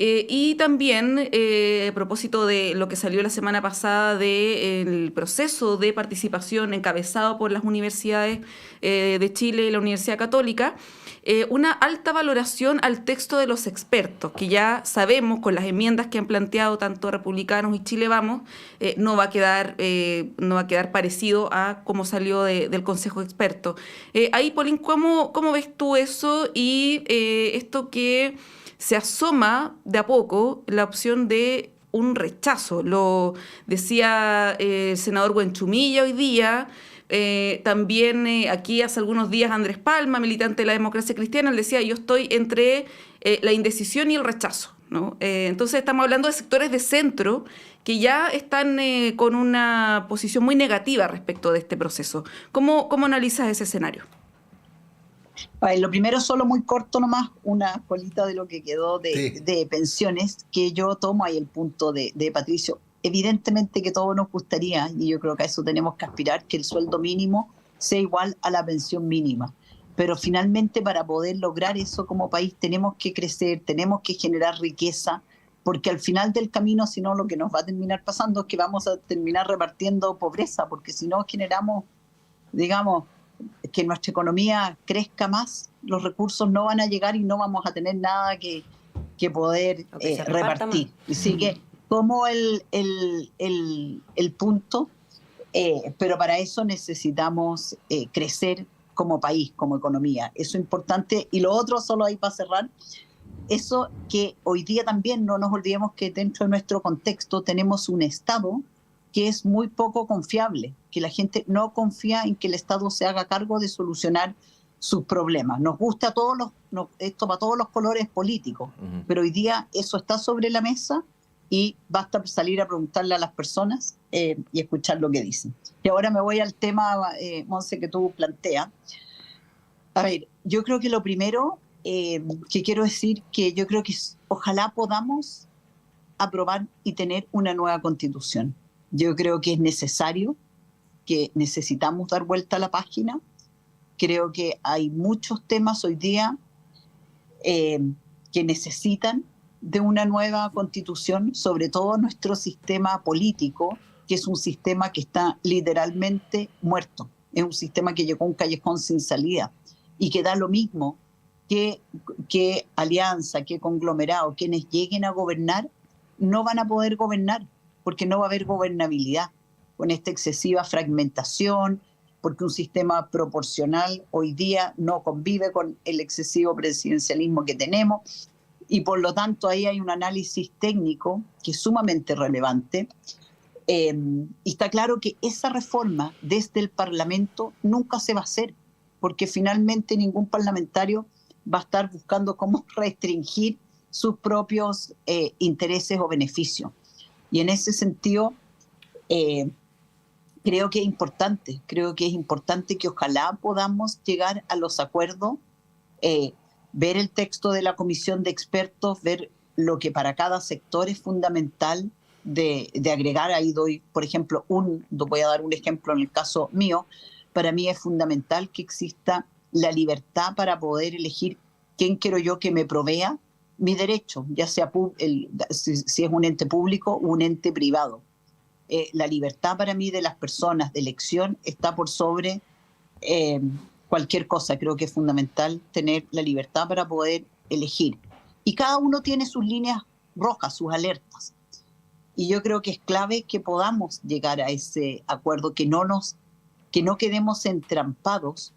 Y también, a propósito de lo que salió la semana pasada del proceso de participación encabezado por las universidades de Chile y la Universidad Católica, una alta valoración al texto de los expertos, que ya sabemos con las enmiendas que han planteado tanto Republicanos y Chile Vamos, no va a quedar parecido a cómo salió del Consejo de Expertos. Ahí, Pauline, ¿cómo ves tú eso y esto que se asoma de a poco la opción de un rechazo? Lo decía el senador Buenchumilla hoy día, también aquí hace algunos días Andrés Palma, militante de la democracia cristiana, él decía: yo estoy entre la indecisión y el rechazo, ¿no? Entonces estamos hablando de sectores de centro que ya están con una posición muy negativa respecto de este proceso. ¿Cómo analizas ese escenario? Lo primero, solo muy corto nomás, una colita de lo que quedó de pensiones, que yo tomo ahí el punto de Patricio. Evidentemente que todos nos gustaría, y yo creo que a eso tenemos que aspirar, que el sueldo mínimo sea igual a la pensión mínima. Pero finalmente, para poder lograr eso como país, tenemos que crecer, tenemos que generar riqueza, porque al final del camino, si no, lo que nos va a terminar pasando es que vamos a terminar repartiendo pobreza, porque si no generamos, digamos, que nuestra economía crezca más, los recursos no van a llegar y no vamos a tener nada que poder repartir. Así que como el punto, pero para eso necesitamos crecer como país, como economía. Eso es importante. Y lo otro, solo ahí para cerrar, eso que hoy día también no nos olvidemos que dentro de nuestro contexto tenemos un Estado que es muy poco confiable, que la gente no confía en que el Estado se haga cargo de solucionar sus problemas. Nos gusta a todos esto para todos los colores políticos, pero hoy día eso está sobre la mesa y basta salir a preguntarle a las personas y escuchar lo que dicen. Y ahora me voy al tema, Monse, que tú planteas. A ver, yo creo que lo primero que quiero decir, que yo creo que ojalá podamos aprobar y tener una nueva constitución. Yo creo que es necesario, que necesitamos dar vuelta a la página. Creo que hay muchos temas hoy día que necesitan de una nueva constitución, sobre todo nuestro sistema político, que es un sistema que está literalmente muerto. Es un sistema que llegó a un callejón sin salida y que da lo mismo que alianza, que conglomerado, quienes lleguen a gobernar, no van a poder gobernar, porque no va a haber gobernabilidad con esta excesiva fragmentación, porque un sistema proporcional hoy día no convive con el excesivo presidencialismo que tenemos, y por lo tanto ahí hay un análisis técnico que es sumamente relevante, y está claro que esa reforma desde el Parlamento nunca se va a hacer, porque finalmente ningún parlamentario va a estar buscando cómo restringir sus propios intereses o beneficios. Y en ese sentido, creo que es importante que ojalá podamos llegar a los acuerdos, ver el texto de la comisión de expertos, ver lo que para cada sector es fundamental de agregar. Ahí doy, por ejemplo, voy a dar un ejemplo en el caso mío. Para mí es fundamental que exista la libertad para poder elegir quién quiero yo que me provea mi derecho, ya sea si es un ente público o un ente privado. La libertad para mí de las personas de elección está por sobre cualquier cosa. Creo que es fundamental tener la libertad para poder elegir. Y cada uno tiene sus líneas rojas, sus alertas. Y yo creo que es clave que podamos llegar a ese acuerdo, que no quedemos entrampados,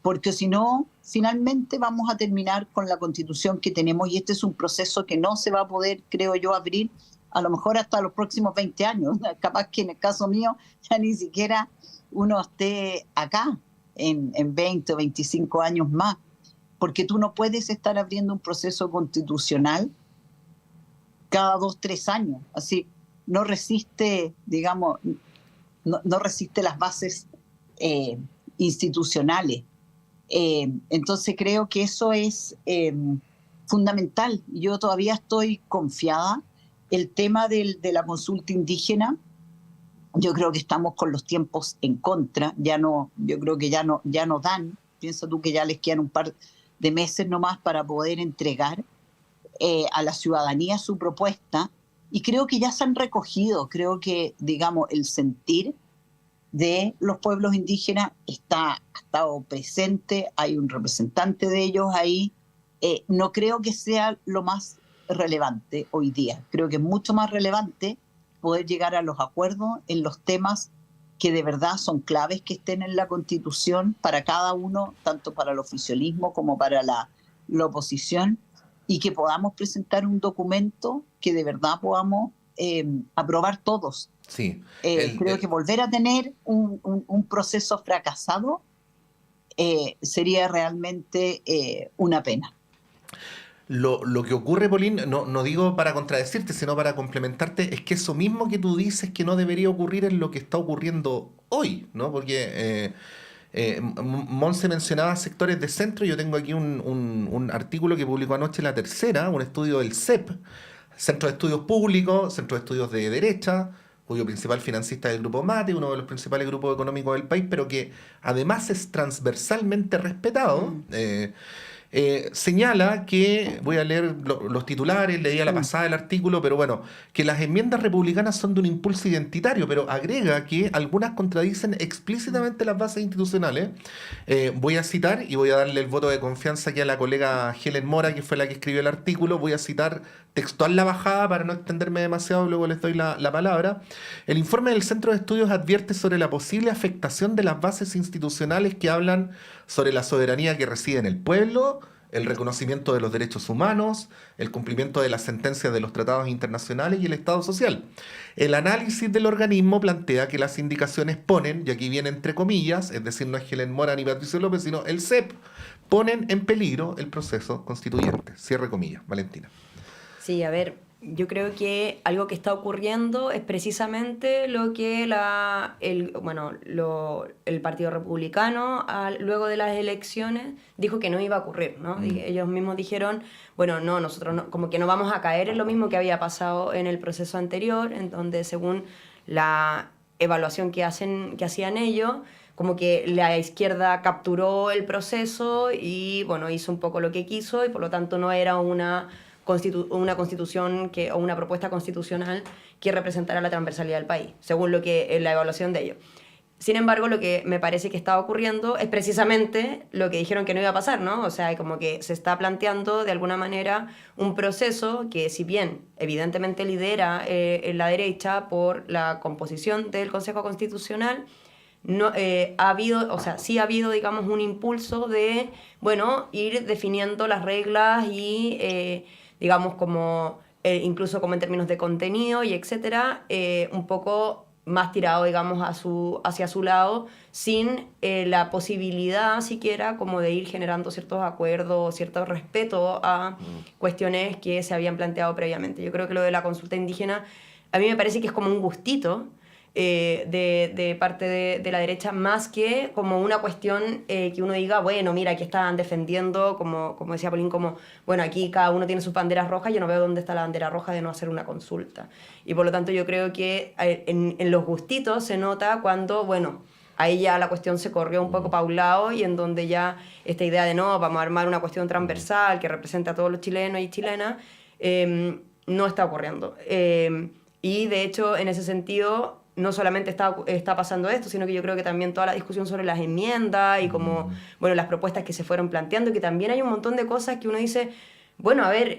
porque si no, finalmente vamos a terminar con la constitución que tenemos, y este es un proceso que no se va a poder, creo yo, abrir a lo mejor hasta los próximos 20 años. Capaz que en el caso mío ya ni siquiera uno esté acá en 20 o 25 años más, porque tú no puedes estar abriendo un proceso constitucional cada 2 o 3 años. Así, no resiste, digamos, no resiste las bases institucionales. Entonces creo que eso es fundamental. Yo todavía estoy confiada. El tema de la consulta indígena, yo creo que estamos con los tiempos en contra. Yo creo que ya no dan. Piensa tú que ya les quedan un par de meses nomás para poder entregar a la ciudadanía su propuesta. Y creo que ya se han recogido. Creo que, digamos, el sentir de los pueblos indígenas ha estado presente. Hay un representante de ellos ahí. No creo que sea lo más relevante hoy día. Creo que es mucho más relevante poder llegar a los acuerdos en los temas que de verdad son claves que estén en la Constitución para cada uno, tanto para el oficialismo como para la oposición, y que podamos presentar un documento que de verdad podamos aprobar todos. Sí. Creo que volver a tener un proceso fracasado sería realmente una pena. Lo que ocurre, Pauline, no digo para contradecirte, sino para complementarte, es que eso mismo que tú dices que no debería ocurrir es lo que está ocurriendo hoy, ¿no? Porque Monse mencionaba sectores de centro. Yo tengo aquí un artículo que publicó anoche La Tercera, un estudio del CEP, Centro de Estudios Públicos, Centro de Estudios de Derecha, cuyo principal financista es el Grupo Mate, uno de los principales grupos económicos del país, pero que además es transversalmente respetado. Señala que, voy a leer los titulares, leí a la pasada el artículo, pero bueno, que las enmiendas republicanas son de un impulso identitario, pero agrega que algunas contradicen explícitamente las bases institucionales. Voy a citar, y voy a darle el voto de confianza aquí a la colega Helen Mora, que fue la que escribió el artículo. Voy a citar textual la bajada para no extenderme demasiado, luego les doy la palabra. El informe del Centro de Estudios advierte sobre la posible afectación de las bases institucionales que hablan sobre la soberanía que reside en el pueblo, el reconocimiento de los derechos humanos, el cumplimiento de las sentencias de los tratados internacionales y el Estado social. El análisis del organismo plantea que las indicaciones ponen, y aquí viene entre comillas, es decir, no es Helen Mora ni Patricio López, sino el CEP, ponen en peligro el proceso constituyente. Cierre comillas. Valentina. Sí, a ver, yo creo que algo que está ocurriendo es precisamente lo que el Partido Republicano, luego de las elecciones, dijo que no iba a ocurrir, ¿no? Ellos mismos dijeron, bueno, no, nosotros no, como que no vamos a caer en lo mismo que había pasado en el proceso anterior, en donde según la evaluación que hacían ellos, como que la izquierda capturó el proceso y, bueno, hizo un poco lo que quiso, y por lo tanto no era una constitución o una propuesta constitucional que representara la transversalidad del país, según la evaluación de ellos. Sin embargo, lo que me parece que está ocurriendo es precisamente lo que dijeron que no iba a pasar, ¿no? O sea, como que se está planteando de alguna manera un proceso que, si bien evidentemente lidera en la derecha por la composición del Consejo Constitucional, no, sí ha habido, digamos, un impulso de, bueno, ir definiendo las reglas y digamos, como incluso como en términos de contenido y etcétera, un poco más tirado, digamos, hacia su lado, sin la posibilidad siquiera como de ir generando ciertos acuerdos, cierto respeto a cuestiones que se habían planteado previamente. Yo creo que lo de la consulta indígena, a mí me parece que es como un gustito de parte de la derecha, más que como una cuestión que uno diga, bueno, mira, aquí estaban defendiendo, como decía Pauline, como, bueno, aquí cada uno tiene sus banderas rojas, yo no veo dónde está la bandera roja de no hacer una consulta. Y por lo tanto yo creo que en los gustitos se nota cuando, bueno, ahí ya la cuestión se corrió un poco para un lado, y en donde ya esta idea de no, vamos a armar una cuestión transversal que represente a todos los chilenos y chilenas, no está ocurriendo. Y de hecho, en ese sentido, no solamente está pasando esto, sino que yo creo que también toda la discusión sobre las enmiendas y como, bueno, las propuestas que se fueron planteando, que también hay un montón de cosas que uno dice, bueno, a ver,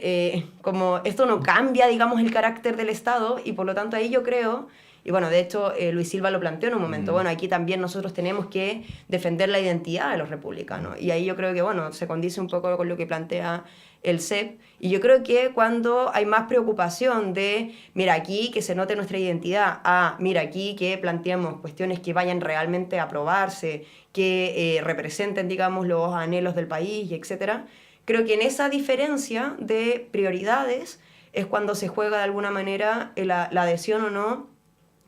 como esto no cambia, digamos, el carácter del Estado, y por lo tanto ahí yo creo, y bueno, de hecho Luis Silva lo planteó en un momento, bueno, aquí también nosotros tenemos que defender la identidad de los republicanos, y ahí yo creo que, bueno, se condice un poco con lo que plantea el CEP, y yo creo que cuando hay más preocupación de, mira, aquí que se note nuestra identidad, mira, aquí que planteemos cuestiones que vayan realmente a aprobarse, que representen, digamos, los anhelos del país, etcétera, creo que en esa diferencia de prioridades es cuando se juega de alguna manera la adhesión o no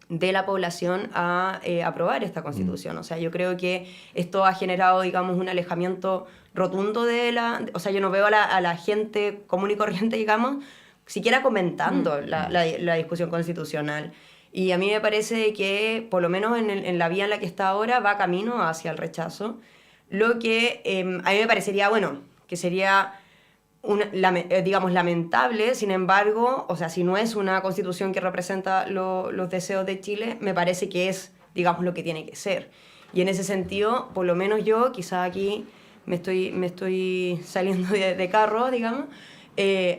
de la población a aprobar esta Constitución. O sea, yo creo que esto ha generado, digamos, un alejamiento rotundo o sea, yo no veo a la gente común y corriente, digamos, siquiera comentando la discusión constitucional. Y a mí me parece que, por lo menos en la vía en la que está ahora, va camino hacia el rechazo. Lo que a mí me parecería, bueno, que sería, digamos, lamentable. Sin embargo, o sea, si no es una constitución que representa los deseos de Chile, me parece que es, digamos, lo que tiene que ser. Y en ese sentido, por lo menos yo, quizá aquí me estoy saliendo de carro, digamos,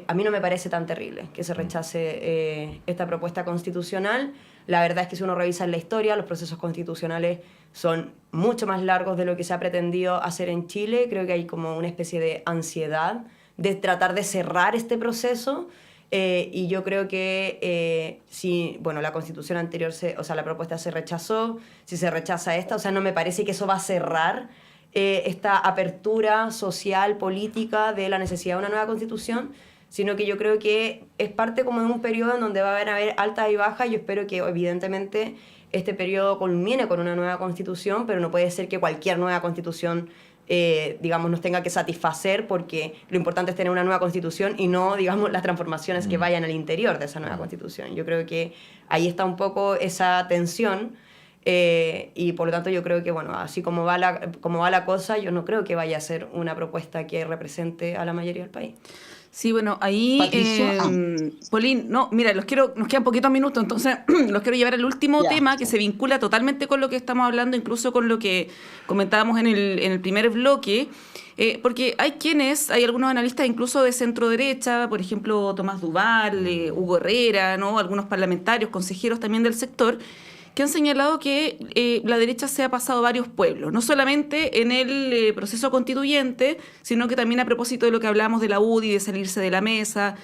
a mí no me parece tan terrible que se rechace esta propuesta constitucional. La verdad es que si uno revisa en la historia, los procesos constitucionales son mucho más largos de lo que se ha pretendido hacer en Chile. Creo que hay como una especie de ansiedad de tratar de cerrar este proceso. Y yo creo que si, bueno, la constitución anterior, o sea, la propuesta se rechazó, si se rechaza esta, o sea, no me parece que eso va a cerrar esta apertura social, política de la necesidad de una nueva constitución, sino que yo creo que es parte como de un periodo en donde va a haber altas y bajas. Yo espero que evidentemente este periodo culmine con una nueva constitución, pero no puede ser que cualquier nueva constitución digamos, nos tenga que satisfacer, porque lo importante es tener una nueva constitución y no, digamos, las transformaciones que vayan al interior de esa nueva constitución. Yo creo que ahí está un poco esa tensión. Y por lo tanto yo creo que, bueno, así como va la cosa, yo no creo que vaya a ser una propuesta que represente a la mayoría del país. Sí, bueno, ahí, Pauline, no, mira, nos quedan poquitos minutos, entonces los quiero llevar al último tema que se vincula totalmente con lo que estamos hablando, incluso con lo que comentábamos en el primer bloque, porque hay algunos analistas incluso de centro derecha, por ejemplo, Tomás Duval, Hugo Herrera, ¿no? Algunos parlamentarios, consejeros también del sector, que han señalado que la derecha se ha pasado varios pueblos, no solamente en el proceso constituyente, sino que también a propósito de lo que hablábamos de la UDI, de salirse de la mesa,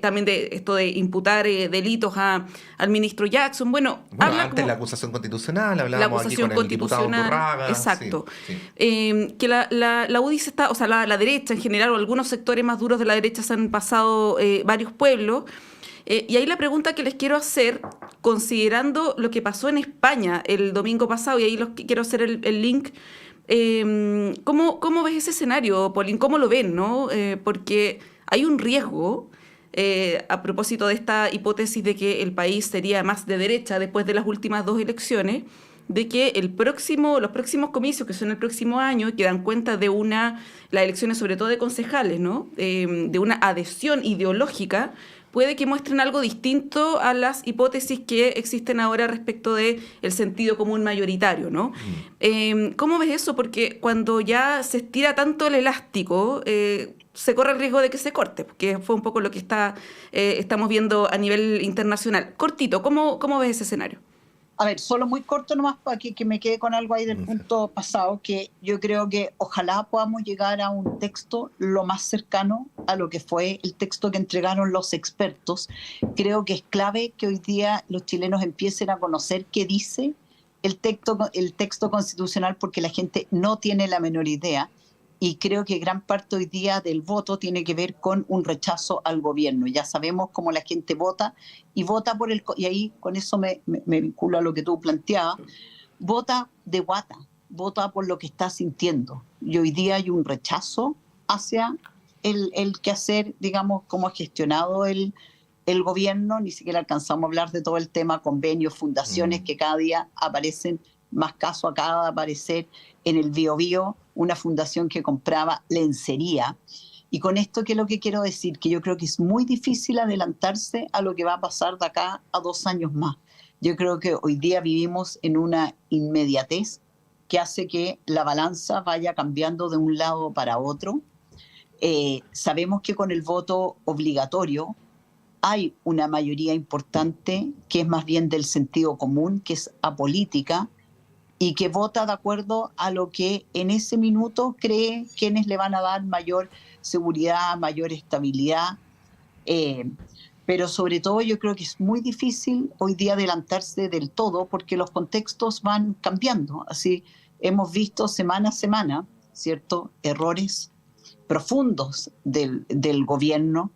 también de esto de imputar delitos al ministro Jackson. Bueno, antes la acusación constitucional, hablábamos aquí con el diputado Burraga. Exacto. Sí. Que la UDI o sea, la derecha en general, o algunos sectores más duros de la derecha se han pasado varios pueblos. Y ahí la pregunta que les quiero hacer, considerando lo que pasó en España el domingo pasado, y ahí quiero hacer el link, ¿cómo ves ese escenario, Pauline? ¿Cómo lo ven, no? Porque hay un riesgo, a propósito de esta hipótesis de que el país sería más de derecha después de las últimas 2 elecciones, de que los próximos comicios, que son el próximo año, que dan cuenta de las elecciones sobre todo de concejales, ¿no? De una adhesión ideológica, puede que muestren algo distinto a las hipótesis que existen ahora respecto del sentido común mayoritario, ¿no? ¿Cómo ves eso? Porque cuando ya se estira tanto el elástico, se corre el riesgo de que se corte, porque fue un poco lo que estamos viendo a nivel internacional. Cortito, ¿cómo ves ese escenario? A ver, solo muy corto nomás para que me quede con algo ahí del punto pasado, que yo creo que ojalá podamos llegar a un texto lo más cercano a lo que fue el texto que entregaron los expertos. Creo que es clave que hoy día los chilenos empiecen a conocer qué dice el texto constitucional, porque la gente no tiene la menor idea. Y creo que gran parte hoy día del voto tiene que ver con un rechazo al gobierno. Ya sabemos cómo la gente vota, y vota y ahí con eso me vinculo a lo que tú planteabas, vota de guata, vota por lo que está sintiendo. Y hoy día hay un rechazo hacia el quehacer, digamos, cómo ha gestionado el gobierno. Ni siquiera alcanzamos a hablar de todo el tema convenios, fundaciones, que cada día aparecen más casos. Acaba de aparecer en el Biobío una fundación que compraba lencería. Y con esto, ¿qué es lo que quiero decir? Que yo creo que es muy difícil adelantarse a lo que va a pasar de acá a 2 años más. Yo creo que hoy día vivimos en una inmediatez que hace que la balanza vaya cambiando de un lado para otro. Sabemos que con el voto obligatorio hay una mayoría importante que es más bien del sentido común, que es apolítica, y que vota de acuerdo a lo que en ese minuto cree quienes le van a dar mayor seguridad, mayor estabilidad. Pero sobre todo yo creo que es muy difícil hoy día adelantarse del todo, porque los contextos van cambiando. Así hemos visto semana a semana, ¿cierto?, errores profundos del gobierno,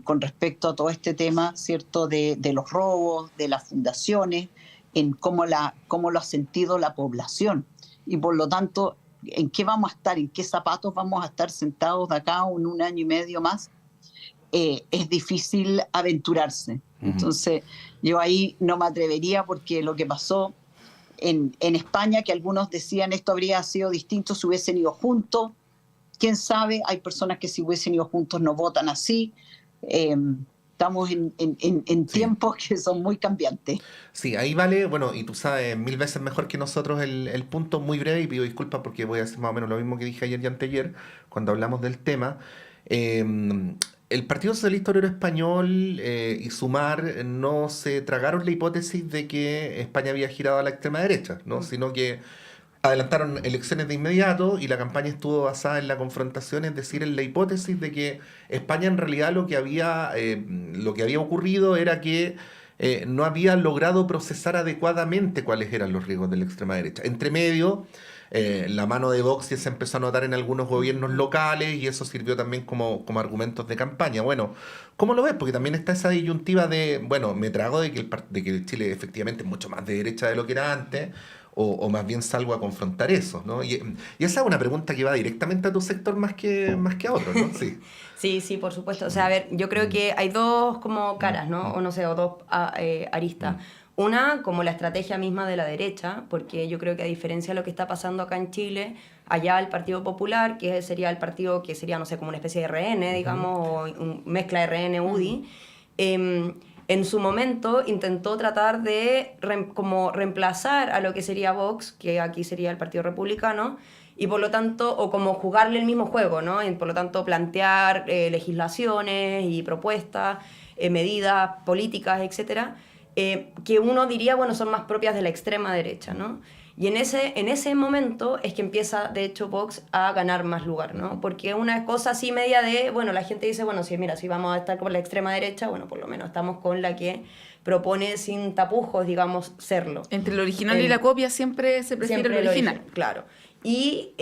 con respecto a todo este tema, ¿cierto?, de los robos, de las fundaciones, en cómo lo ha sentido la población. Y por lo tanto, ¿en qué vamos a estar? ¿En qué zapatos vamos a estar sentados de acá en un año y medio más? Es difícil aventurarse. Entonces, yo ahí no me atrevería, porque lo que pasó en España, que algunos decían esto habría sido distinto si hubiesen ido juntos. ¿Quién sabe? Hay personas que si hubiesen ido juntos no votan así. Estamos en tiempos que son muy cambiantes. Sí, ahí vale, bueno, y tú sabes 1000 veces mejor que nosotros el punto muy breve, y pido disculpas porque voy a hacer más o menos lo mismo que dije ayer y anteayer cuando hablamos del tema. El Partido Socialista Obrero Español y Sumar no se tragaron la hipótesis de que España había girado a la extrema derecha, ¿no? Sino que adelantaron elecciones de inmediato, y la campaña estuvo basada en la confrontación, es decir, en la hipótesis de que España en realidad lo que había ocurrido era que no había logrado procesar adecuadamente cuáles eran los riesgos de la extrema derecha. Entre medio, la mano de Vox ya se empezó a notar en algunos gobiernos locales, y eso sirvió también como argumentos de campaña. Bueno, ¿cómo lo ves? Porque también está esa disyuntiva de, bueno, me trago de que Chile efectivamente es mucho más de derecha de lo que era antes, o más bien salgo a confrontar eso, ¿no? Y esa es una pregunta que va directamente a tu sector más que a otros, ¿no? Sí. Sí, por supuesto. O sea, a ver, yo creo que hay dos como caras, ¿no? O no sé, o dos aristas. Una, como la estrategia misma de la derecha, porque yo creo que a diferencia de lo que está pasando acá en Chile, allá el Partido Popular, que sería el partido que sería, no sé, como una especie de RN, digamos, o mezcla RN-UDI, en su momento intentó tratar de como reemplazar a lo que sería Vox, que aquí sería el Partido Republicano, y por lo tanto, o como jugarle el mismo juego, ¿no? Y por lo tanto plantear legislaciones y propuestas, medidas políticas, etcétera, que uno diría, bueno, son más propias de la extrema derecha, ¿no? Y en ese momento es que empieza, de hecho, Vox a ganar más lugar, ¿no? Porque una cosa así media de, bueno, la gente dice, bueno, sí, mira, si vamos a estar con la extrema derecha, bueno, por lo menos estamos con la que propone sin tapujos, digamos, serlo. Entre el original y la copia siempre se prefiere el original. Claro. Y,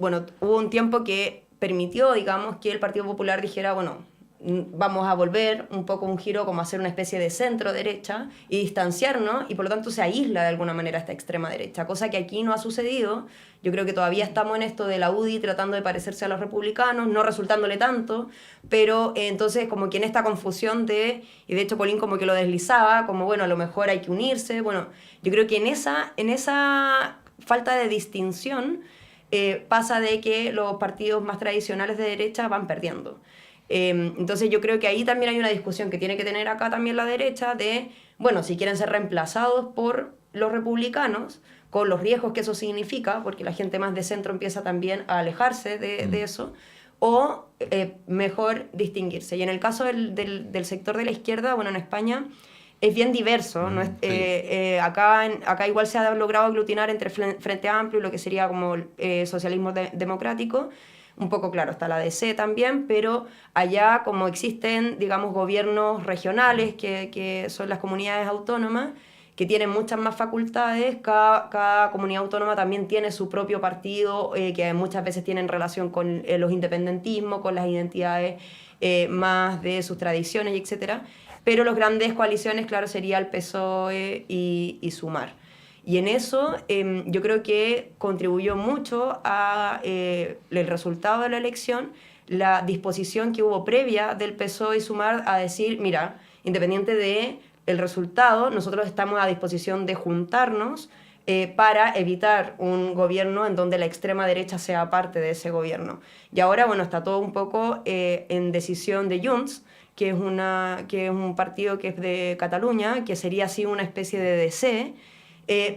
bueno, hubo un tiempo que permitió, digamos, que el Partido Popular dijera, bueno, vamos a volver un poco un giro como a hacer una especie de centro derecha y distanciarnos, y por lo tanto se aísla de alguna manera esta extrema derecha, cosa que aquí no ha sucedido. Yo creo que todavía estamos en esto de la UDI tratando de parecerse a los republicanos, no resultándole tanto, pero entonces como que en esta confusión y de hecho Polín como que lo deslizaba, como bueno, a lo mejor hay que unirse. Bueno, yo creo que en esa falta de distinción pasa de que los partidos más tradicionales de derecha van perdiendo. Entonces yo creo que ahí también hay una discusión que tiene que tener acá también la derecha de, bueno, si quieren ser reemplazados por los republicanos, con los riesgos que eso significa, porque la gente más de centro empieza también a alejarse de eso, o mejor distinguirse. Y en el caso del sector de la izquierda, bueno, en España es bien diverso, ¿no? Acá igual se ha logrado aglutinar entre Frente Amplio y lo que sería como socialismo democrático. Un poco, claro, está la DC también, pero allá como existen, digamos, gobiernos regionales, que son las comunidades autónomas, que tienen muchas más facultades, cada comunidad autónoma también tiene su propio partido, que muchas veces tienen relación con los independentismos, con las identidades más de sus tradiciones, etc. Pero las grandes coaliciones, claro, sería el PSOE y Sumar. Y en eso yo creo que contribuyó mucho a el resultado de la elección, la disposición que hubo previa del PSOE y Sumar a decir, mira, independiente del resultado, nosotros estamos a disposición de juntarnos para evitar un gobierno en donde la extrema derecha sea parte de ese gobierno. Y ahora, bueno, está todo un poco en decisión de Junts, que es un partido que es de Cataluña, que sería así una especie de DC,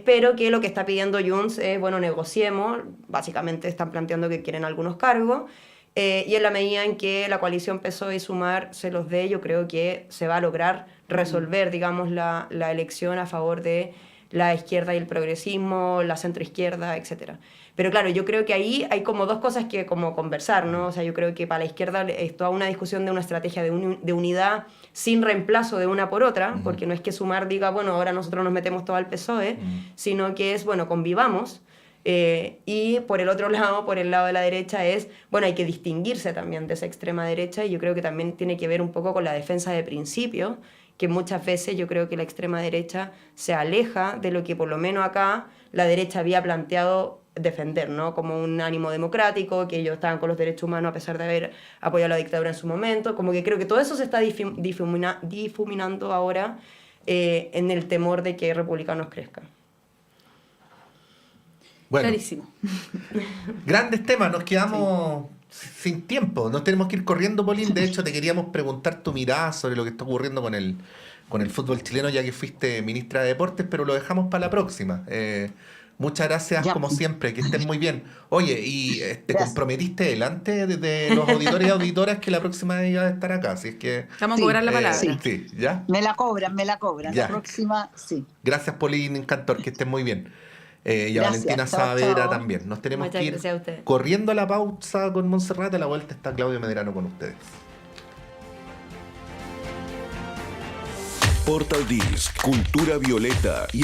pero que lo que está pidiendo Junts es, bueno, negociemos, básicamente están planteando que quieren algunos cargos, y en la medida en que la coalición PSOE y Sumar se los dé, yo creo que se va a lograr resolver, digamos, la elección a favor de la izquierda y el progresismo, la centroizquierda, etc. Pero claro, yo creo que ahí hay como dos cosas que como conversar, ¿no? O sea, yo creo que para la izquierda es toda una discusión de una estrategia de unidad sin reemplazo de una por otra, porque no es que Sumar diga, bueno, ahora nosotros nos metemos todo al PSOE, sino que es, bueno, convivamos, Y por el otro lado, por el lado de la derecha es, bueno, hay que distinguirse también de esa extrema derecha, y yo creo que también tiene que ver un poco con la defensa de principios, que muchas veces yo creo que la extrema derecha se aleja de lo que por lo menos acá la derecha había planteado defender, ¿no? Como un ánimo democrático, que ellos estaban con los derechos humanos a pesar de haber apoyado la dictadura en su momento. Como que creo que todo eso se está difuminando ahora en el temor de que republicanos crezcan. Bueno, Clarísimo. grandes temas, nos quedamos sin tiempo, nos tenemos que ir corriendo, Pauline. De hecho, te queríamos preguntar tu mirada sobre lo que está ocurriendo con el fútbol chileno, ya que fuiste ministra de Deportes, pero lo dejamos para la próxima. Muchas gracias, Ya. como siempre, que estés muy bien. Oye, y te Gracias. comprometiste delante de los auditores y auditoras que la próxima vez iba a estar acá, así es que... Vamos Sí, a cobrar la palabra. sí, ¿ya? Me la cobran. Ya. La próxima, sí. Gracias, Pauline Cantor, que estés muy bien. Y a Gracias. Valentina Chao, Saavedra chao. también. Nos tenemos Muchas que ir gracias a ustedes. corriendo a la pausa con Montserrat. A la vuelta está Claudio Medrano con ustedes. Portal Disc, Cultura Violeta y